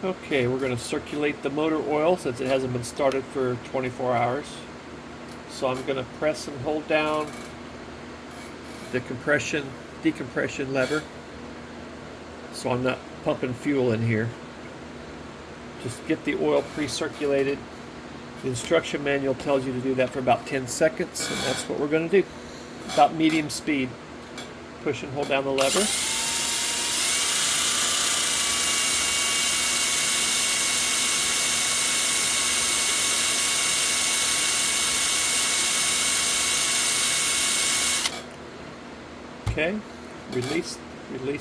Okay, we're going to circulate the motor oil since it hasn't been started for 24 hours. So I'm going to press and hold down the decompression lever so I'm not pumping fuel in here. Just get the oil pre-circulated. The instruction manual tells you to do that for about 10 seconds, and that's what we're going to do. About medium speed. Push and hold down the lever. Okay, release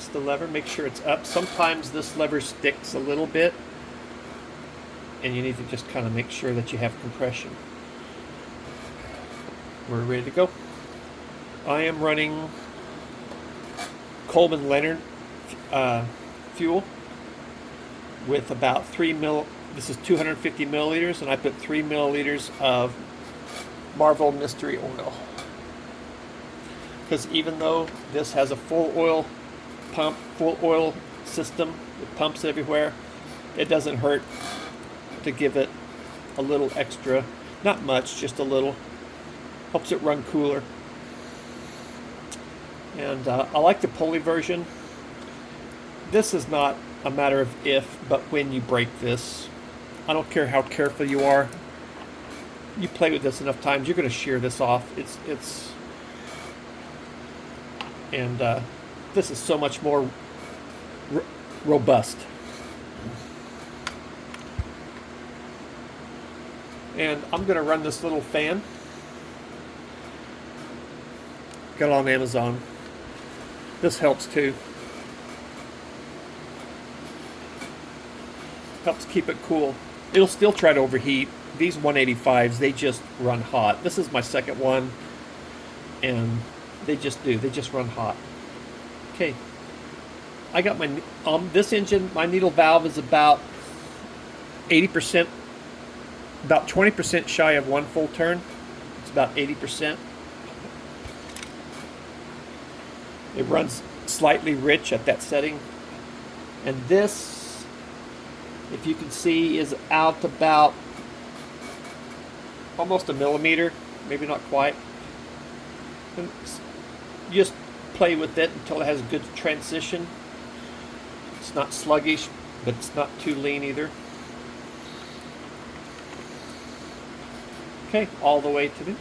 the lever, make sure it's up. Sometimes this lever sticks a little bit, and you need to just kind of make sure that you have compression. We're ready to go. I am running Coleman Leonard fuel with about this is 250 milliliters, and I put 3 milliliters of Marvel Mystery Oil. Because even though this has a full oil system, it pumps everywhere, it doesn't hurt to give it a little extra, not much, just a little. Helps it run cooler. And I like the pulley version. This is not a matter of if, but when you break this. I don't care how careful you are. You play with this enough times, you're going to shear this off. And this is so much more robust. And I'm going to run this little fan. Got it on Amazon. This helps too. Helps keep it cool. It'll still try to overheat. These 185s, they just run hot. This is my second one, and they just run hot. Okay, I got my this engine. My needle valve is about 80%, about 20% shy of one full turn. It's about 80%. It runs slightly rich at that setting, and this, if you can see, is out about almost a millimeter, maybe not quite. And just play with it until it has a good transition. It's not sluggish, but it's not too lean either. Okay, all the way to the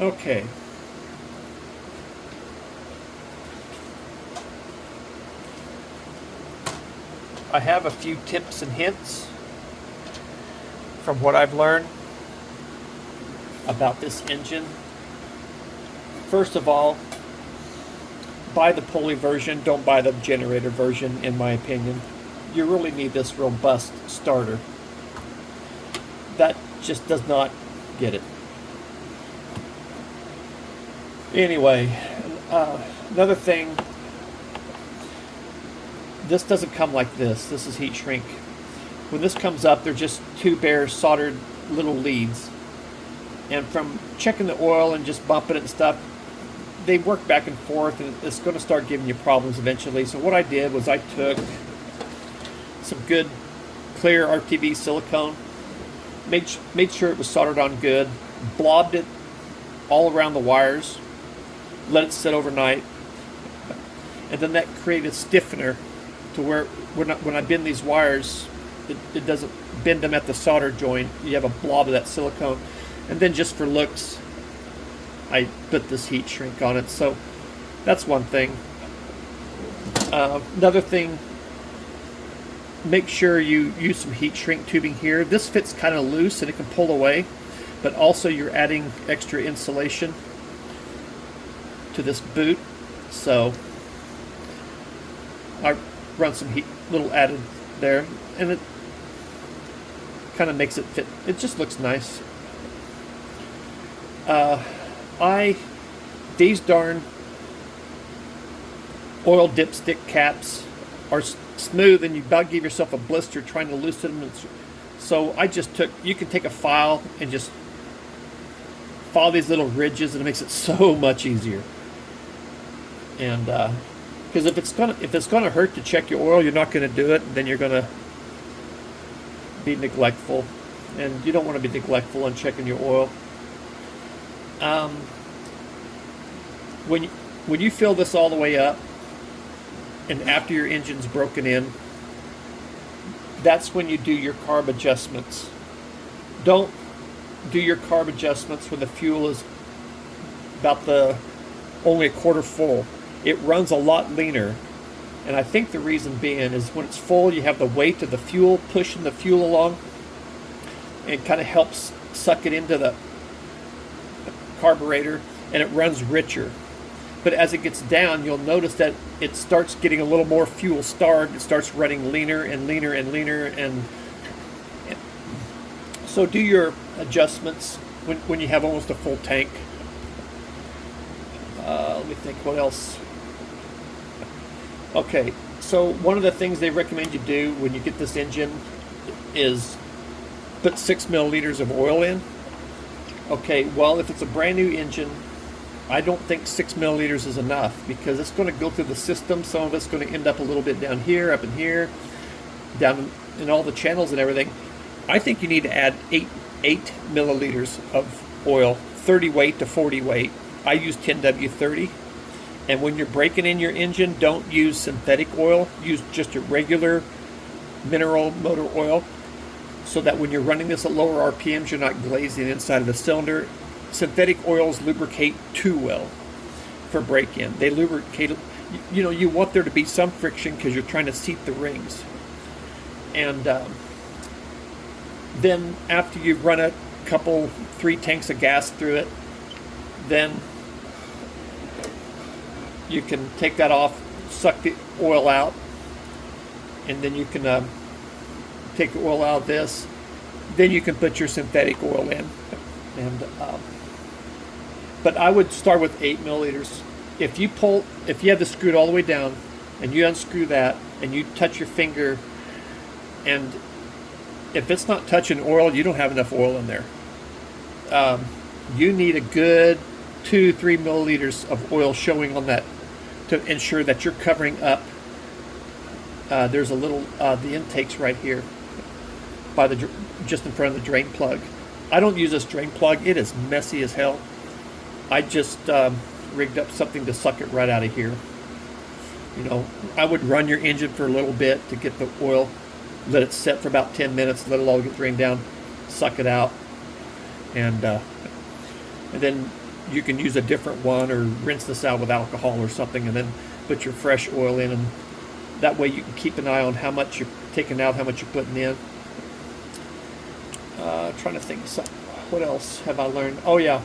Okay. I have a few tips and hints from what I've learned about this engine. First of all, buy the pulley version, don't buy the generator version, in my opinion. You really need this robust starter. That just does not get it. Anyway, another thing, this doesn't come like this. This is heat shrink. When this comes up, they're just two bare soldered little leads. And from checking the oil and just bumping it and stuff, they work back and forth, and it's going to start giving you problems eventually. So what I did was I took some good clear RTV silicone, made sure it was soldered on good, blobbed it all around the wires, let it sit overnight, and then that created stiffener to where when I bend these wires, it doesn't bend them at the solder joint. You have a blob of that silicone. And then just for looks, I put this heat shrink on it. So that's one thing. Another thing, make sure you use some heat shrink tubing here. This fits kind of loose and it can pull away, but also you're adding extra insulation to this boot. So I run some heat, little added there, and it kind of makes it fit. It just looks nice. These darn oil dipstick caps are smooth, and you about give yourself a blister trying to loosen them. So I just you can take a file and just file these little ridges, and it makes it so much easier. And because if it's gonna hurt to check your oil, you're not gonna do it. Then you're gonna be neglectful, and you don't want to be neglectful on checking your oil. When you fill this all the way up, and after your engine's broken in, that's when you do your carb adjustments. Don't do your carb adjustments when the fuel is about only a quarter full. It runs a lot leaner, and I think the reason being is when it's full, you have the weight of the fuel pushing the fuel along, and it kind of helps suck it into the carburetor, and it runs richer. But as it gets down, you'll notice that it starts getting a little more fuel starved. It starts running leaner and leaner and leaner, and so do your adjustments when you have almost a full tank. Let me think, what else? Okay, so one of the things they recommend you do when you get this engine is put 6 milliliters of oil in. Okay, well, if it's a brand new engine, I don't think 6 milliliters is enough, because it's going to go through the system. Some of it's going to end up a little bit down here, up in here, down in all the channels and everything. I think you need to add 8 milliliters of oil, 30 weight to 40 weight. I use 10W30. And when you're breaking in your engine, don't use synthetic oil. Use just your regular mineral motor oil, so that when you're running this at lower RPMs, you're not glazing inside of the cylinder. Synthetic oils lubricate too well for break-in. They lubricate, you want there to be some friction because you're trying to seat the rings. And then after you've run a couple, 3 tanks of gas through it, then you can take that off, suck the oil out, and then you can take the oil out of this. Then you can put your synthetic oil in. And but I would start with 8 milliliters. If you have this screwed all the way down, and you unscrew that, and you touch your finger, and if it's not touching oil, you don't have enough oil in there. You need a good 2-3 milliliters of oil showing on that to ensure that you're covering up. There's a little the intakes right here by just in front of the drain plug. I don't use this drain plug. It is messy as hell. I just rigged up something to suck it right out of here. I would run your engine for a little bit to get the oil, let it set for about 10 minutes, let it all get drained down, suck it out, and then you can use a different one or rinse this out with alcohol or something and then put your fresh oil in, and that way you can keep an eye on how much you're taking out, how much you're putting in. Trying to think of something. What else have I learned? Oh yeah,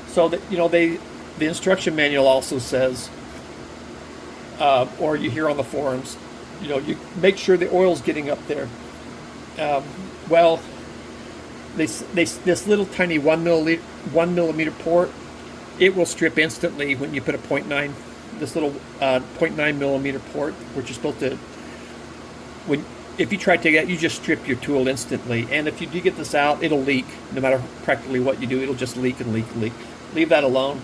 so that the instruction manual also says, or you hear on the forums, you make sure the oil's getting up there. Well, this little tiny 1 millimeter port, it will strip instantly when you put a 0.9, this little 0.9 millimeter port, which is supposed to, if you try to take it out, you just strip your tool instantly. And if you do get this out, it'll leak. No matter practically what you do, it'll just leak and leak and leak. Leave that alone.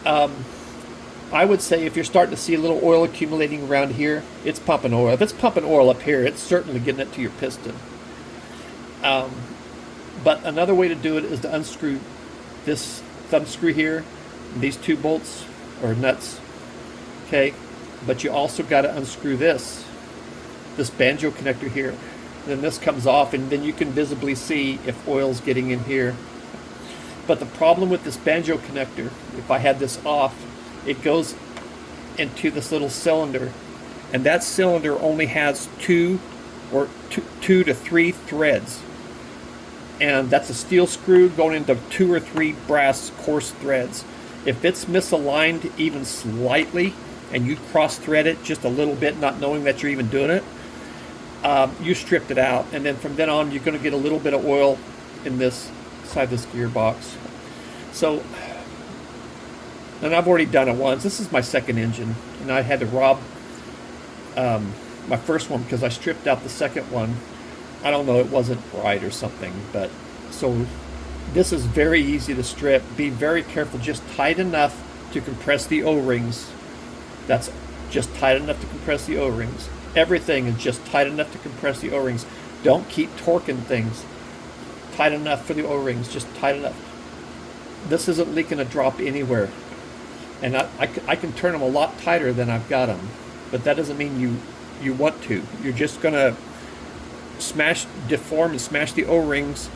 I would say if you're starting to see a little oil accumulating around here, it's pumping oil. If it's pumping oil up here, it's certainly getting it to your piston. But another way to do it is to unscrew this thumb screw here, these two bolts or nuts, okay? But you also got to unscrew this banjo connector here. And then this comes off, and then you can visibly see if oil's getting in here. But the problem with this banjo connector, if I had this off, it goes into this little cylinder, and that cylinder only has two to three threads, and that's a steel screw going into 2 or 3 brass coarse threads. If it's misaligned even slightly and you cross thread it just a little bit, not knowing that you're even doing it, you stripped it out, and then from then on you're going to get a little bit of oil in this side this gearbox. So, and I've already done it once. This is my second engine, and I had to rob my first one because I stripped out the second one. I don't know, it wasn't right or something, but so this is very easy to strip. Be very careful, just tight enough to compress the O-rings. That's just tight enough to compress the O-rings. Everything is just tight enough to compress the O-rings. Don't keep torquing things. Tight enough for the O-rings, just tight enough. This isn't leaking a drop anywhere. And I can turn them a lot tighter than I've got them. But that doesn't mean you want to. You're just going to deform and smash the O-rings.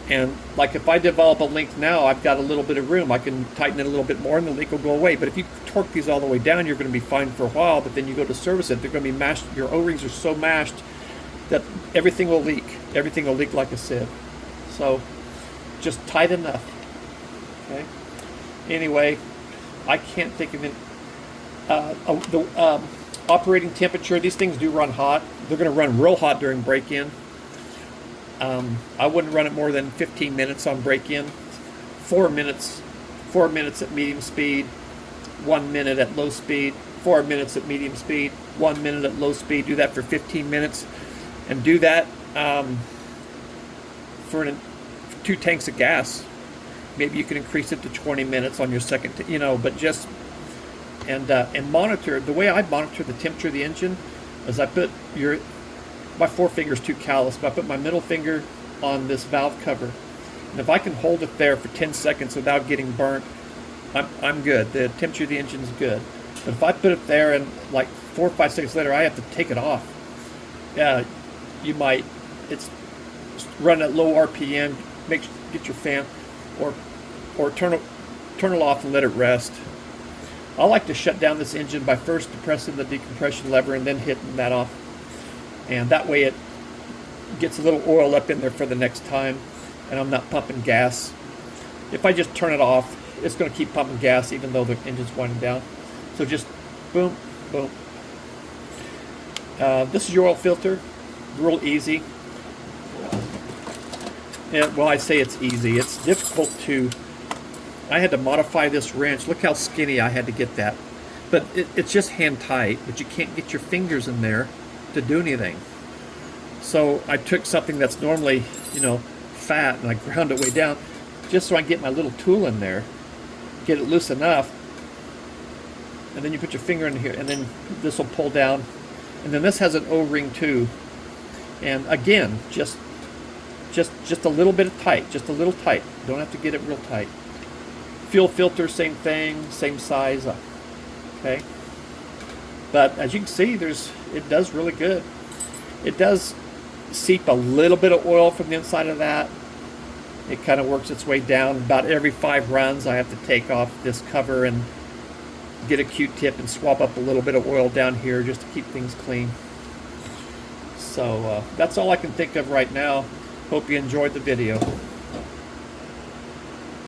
And like if I develop a link now, I've got a little bit of room. I can tighten it a little bit more and the leak will go away. But if you torque these all the way down, you're going to be fine for a while. But then you go to service it, they're going to be mashed. Your O-rings are so mashed that everything will leak. Everything will leak like a sieve. So just tight enough. Okay. Anyway, I can't think of it. The operating temperature, these things do run hot. They're going to run real hot during break-in. I wouldn't run it more than 15 minutes on break-in. 4 minutes at medium speed, 1 minute at low speed, 4 minutes at medium speed, 1 minute at low speed. Do that for 15 minutes, and do that for 2 tanks of gas. Maybe you can increase it to 20 minutes on your second, but just, and monitor. The way I monitor the temperature of the engine is I put my forefinger's too callous, but I put my middle finger on this valve cover. And if I can hold it there for 10 seconds without getting burnt, I'm good. The temperature of the engine is good. But if I put it there and like 4 or 5 seconds later I have to take it off, you might, it's run at low RPM, get your fan, or turn it off and let it rest. I like to shut down this engine by first depressing the decompression lever and then hitting that off. And that way it gets a little oil up in there for the next time, and I'm not pumping gas. If I just turn it off, it's going to keep pumping gas even though the engine's winding down. So just boom, boom. This is your oil filter, real easy. And well, I say it's easy. It's difficult to, I had to modify this wrench. Look how skinny I had to get that. But it's just hand tight, but you can't get your fingers in there to do anything. So I took something that's normally, fat, and I ground it way down just so I can get my little tool in there, get it loose enough, and then you put your finger in here, and then this will pull down, and then this has an O-ring too, and again, just a little bit of tight, just a little tight. Don't have to get it real tight. Fuel filter, same thing, same size. Okay. But as you can see, it does really good. It does seep a little bit of oil from the inside of that. It kind of works its way down. About every 5 runs, I have to take off this cover and get a Q-tip and swab up a little bit of oil down here just to keep things clean. So that's all I can think of right now. Hope you enjoyed the video.